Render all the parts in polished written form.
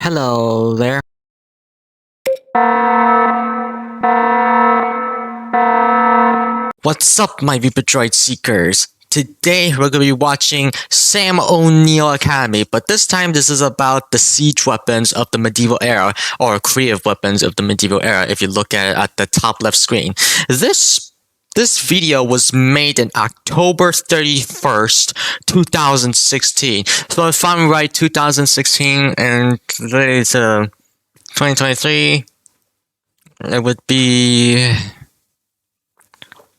Hello there. What's up, my Vibradroid Seekers? Today we're going to be watching Sam O'Neill Academy, but this time this is about the siege weapons of the medieval era, or creative weapons of the medieval era if you look at it at the top left screen. This video was made in October 31st, 2016. So if I'm right, 2016 and today's 2023, it would be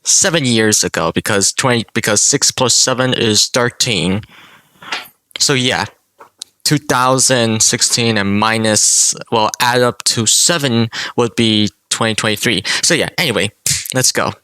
7 years ago because 6 plus 7 is 13. So yeah, 2016 and minus, well, add up to 7 would be 2023. So yeah, anyway, let's go.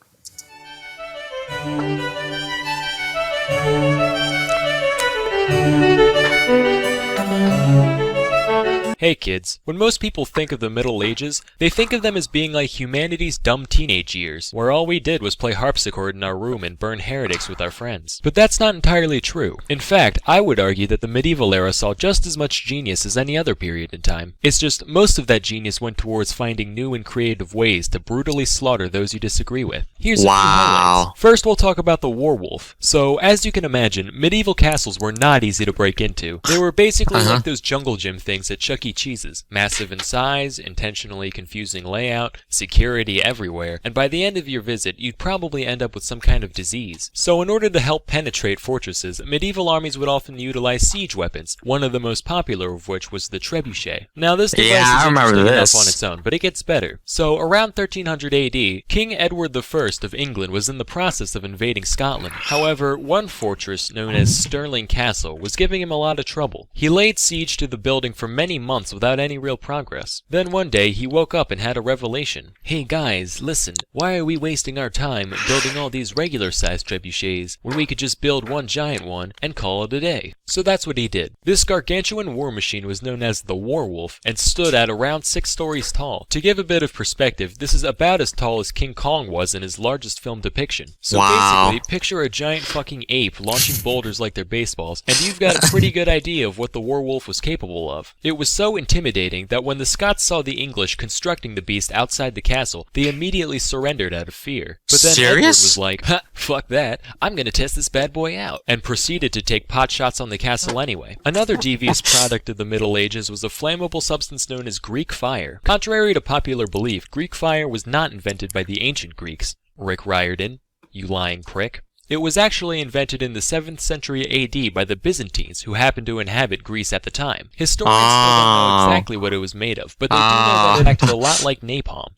Hey kids, when most people think of the Middle Ages, they think of them as being like humanity's dumb teenage years, where all we did was play harpsichord in our room and burn heretics with our friends. But that's not entirely true. In fact, I would argue that the medieval era saw just as much genius as any other period in time. It's just most of that genius went towards finding new and creative ways to brutally slaughter those you disagree with. Here's a few highlights. First, we'll talk about the werewolf. So, as you can imagine, medieval castles were not easy to break into. They were basically like those jungle gym things at Chuck E. Cheese's. Massive in size, intentionally confusing layout, security everywhere, and by the end of your visit, you'd probably end up with some kind of disease. So in order to help penetrate fortresses, medieval armies would often utilize siege weapons, one of the most popular of which was the trebuchet. Now this device is interesting enough on its own, but it gets better. So around 1300 AD, King Edward I of England was in the process of invading Scotland. However, one fortress known as Stirling Castle was giving him a lot of trouble. He laid siege to the building for many months without any real progress. Then one day he woke up and had a revelation. Hey guys, listen, why are we wasting our time building all these regular sized trebuchets when we could just build one giant one and call it a day? So that's what he did. This gargantuan war machine was known as the Warwolf and stood at around 6 stories tall. To give a bit of perspective, this is about as tall as King Kong was in his largest film depiction. So basically, picture a giant fucking ape launching boulders like they're baseballs, and you've got a pretty good idea of what the Warwolf was capable of. It was so intimidating that when the Scots saw the English constructing the beast outside the castle, they immediately surrendered out of fear. But then Edward was like, ha, fuck that, I'm gonna test this bad boy out, and proceeded to take pot shots on the castle anyway. Another devious product of the Middle Ages was a flammable substance known as Greek fire. Contrary to popular belief, Greek fire was not invented by the ancient Greeks. Rick Riordan, you lying prick. It was actually invented in the 7th century AD by the Byzantines, who happened to inhabit Greece at the time. Historians still don't know exactly what it was made of, but they do know that it acted a lot like napalm.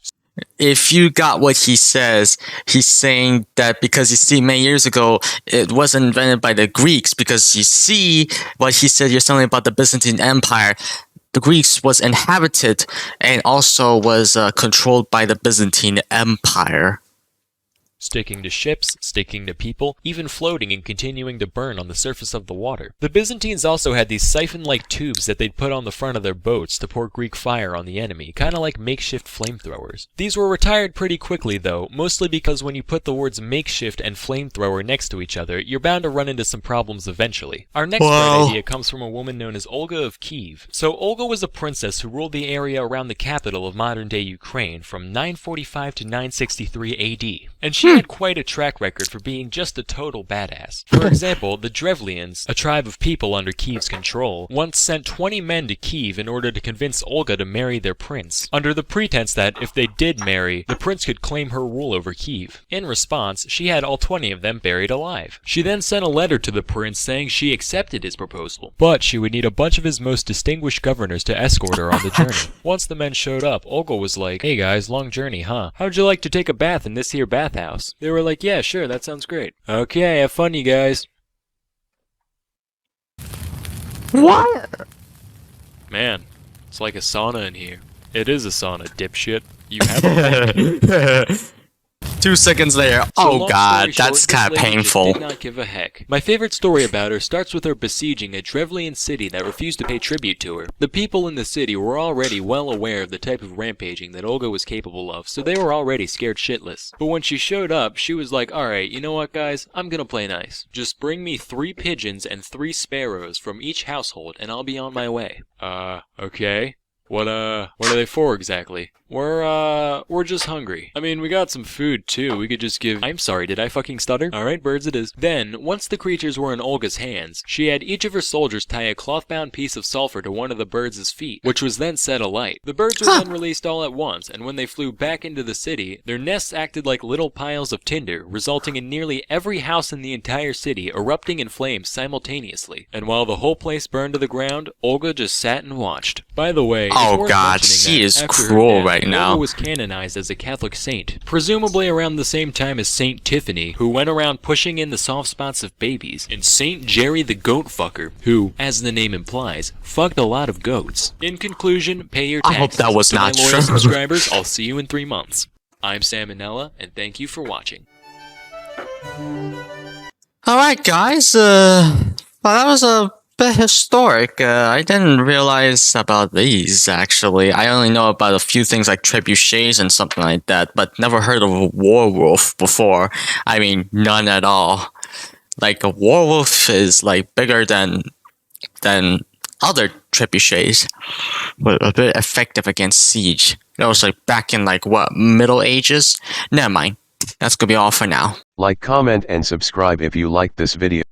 If you got what he says, he's saying that because you see, many years ago, it wasn't invented by the Greeks, because you see what he said, you're something about the Byzantine Empire. The Greeks was inhabited and also was controlled by the Byzantine Empire. Sticking to ships, sticking to people, even floating and continuing to burn on the surface of the water. The Byzantines also had these siphon-like tubes that they'd put on the front of their boats to pour Greek fire on the enemy, kinda like makeshift flamethrowers. These were retired pretty quickly though, mostly because when you put the words makeshift and flamethrower next to each other, you're bound to run into some problems eventually. Our next bright idea comes from a woman known as Olga of Kiev. So Olga was a princess who ruled the area around the capital of modern-day Ukraine from 945 to 963 AD, and she had quite a track record for being just a total badass. For example, the R.D.L.E, a tribe of people under Kiev's control, once sent 20 men to Kiev in order to convince Olga to marry their prince, under the pretense that if they did marry, the prince could claim her rule over Kiev. In response, she had all 20 of them buried alive. She then sent a letter to the prince saying she accepted his proposal, but she would need a bunch of his most distinguished governors to escort her on the journey. Once the men showed up, Olga was like, hey guys, long journey, huh? How'd you like to take a bath in this here bathhouse? They were like, yeah, sure, that sounds great. Okay, have fun, you guys. What? Man, it's like a sauna in here. It is a sauna, dipshit. You have a 2 seconds later, So oh long god, story short, that's this kind of lady painful. Just did not give a heck. My favorite story about her starts with her besieging a Drevlian city that refused to pay tribute to her. The people in the city were already well aware of the type of rampaging that Olga was capable of, so they were already scared shitless. But when she showed up, she was like, alright, you know what guys, I'm gonna play nice. Just bring me 3 pigeons and 3 sparrows from each household and I'll be on my way. Okay. What are they for exactly? We're just hungry. I mean, we got some food too. We could just give— I'm sorry, did I fucking stutter? Alright, birds it is. Then, once the creatures were in Olga's hands, she had each of her soldiers tie a cloth-bound piece of sulfur to one of the birds' feet, which was then set alight. The birds were then released all at once, and when they flew back into the city, their nests acted like little piles of tinder, resulting in nearly every house in the entire city erupting in flames simultaneously. And while the whole place burned to the ground, Olga just sat and watched. By the way, it's Oh worth god, mentioning she that is after her cruel death, right now. Olga was canonized as a Catholic saint, presumably around the same time as Saint Tiffany, who went around pushing in the soft spots of babies, and Saint Jerry the Goat Fucker, who, as the name implies, fucked a lot of goats. In conclusion, pay your I taxes. hope that was To not my loyal true. subscribers, I'll see you in 3 months. I'm Sam Manella, and thank you for watching. Alright guys, well that was a bit historic. I didn't realize about these actually. I only know about a few things like trebuchets and something like that, but never heard of a werewolf before. I mean, none at all. Like a werewolf is like bigger than other trebuchets, but a bit effective against siege. That was like back in like what, Middle Ages? Never mind. That's gonna be all for now. Like, comment and subscribe if you liked this video.